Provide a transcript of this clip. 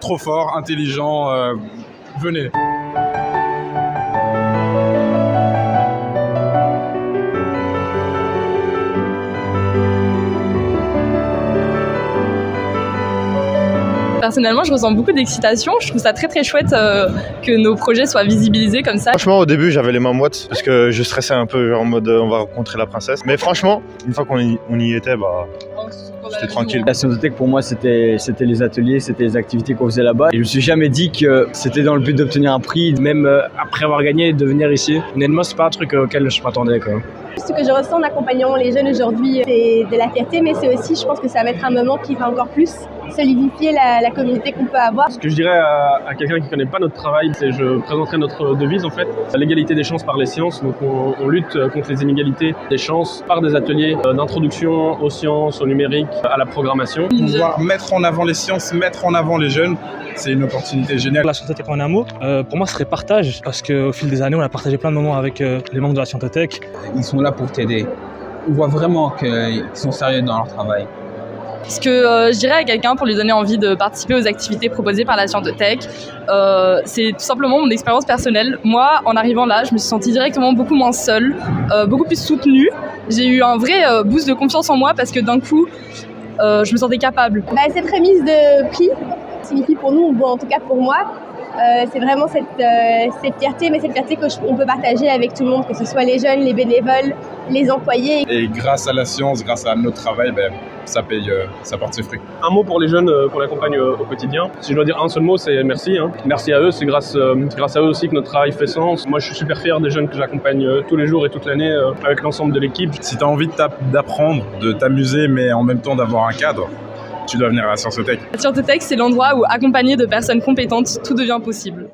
trop fort, intelligent, venez. Personnellement, je ressens beaucoup d'excitation. Je trouve ça très très chouette que nos projets soient visibilisés comme ça. Franchement, au début, j'avais les mains moites parce que je stressais un peu en mode on va rencontrer la princesse. Mais franchement, une fois qu'on y était, c'était tranquille. La scientothèque pour moi c'était les ateliers, c'était les activités qu'on faisait là-bas. Et je me suis jamais dit que c'était dans le but d'obtenir un prix, même après avoir gagné, de venir ici. Honnêtement, c'est pas un truc auquel je m'attendais quoi. Ce que je ressens en accompagnant les jeunes aujourd'hui, c'est de la fierté, mais c'est aussi, je pense que ça va être un moment qui va encore plus solidifier la communauté qu'on peut avoir. Ce que je dirais à quelqu'un qui ne connaît pas notre travail, c'est je présenterai notre devise en fait, l'égalité des chances par les sciences. Donc on lutte contre les inégalités des chances par des ateliers d'introduction aux sciences, au numérique, à la programmation. Pouvoir mettre en avant les sciences, mettre en avant les jeunes, c'est une opportunité géniale. La Scientothèque en un mot, pour moi, ce serait partage, parce qu'au fil des années, on a partagé plein de moments avec les membres de la Scientothèque. Ils sont là pour t'aider. On voit vraiment qu'ils sont sérieux dans leur travail. Ce que je dirais à quelqu'un pour lui donner envie de participer aux activités proposées par la Scientothèque, c'est tout simplement mon expérience personnelle. Moi, en arrivant là, je me suis sentie directement beaucoup moins seule, beaucoup plus soutenue. J'ai eu un vrai boost de confiance en moi parce que d'un coup, je me sentais capable. Cette remise de prix signifie pour nous, bon, en tout cas pour moi, c'est vraiment cette fierté, mais cette fierté qu'on peut partager avec tout le monde, que ce soit les jeunes, les bénévoles, les employés. Et grâce à la science, grâce à notre travail, ça paye, ça porte ses fruits. Un mot pour les jeunes qu'on accompagne au quotidien. Si je dois dire un seul mot, c'est merci. Merci à eux, c'est grâce à eux aussi que notre travail fait sens. Moi, je suis super fier des jeunes que j'accompagne tous les jours et toute l'année avec l'ensemble de l'équipe. Si tu as envie d'apprendre, de t'amuser, mais en même temps d'avoir un cadre, tu dois venir à la Scientothèque. La Scientothèque, c'est l'endroit où, accompagné de personnes compétentes, tout devient possible.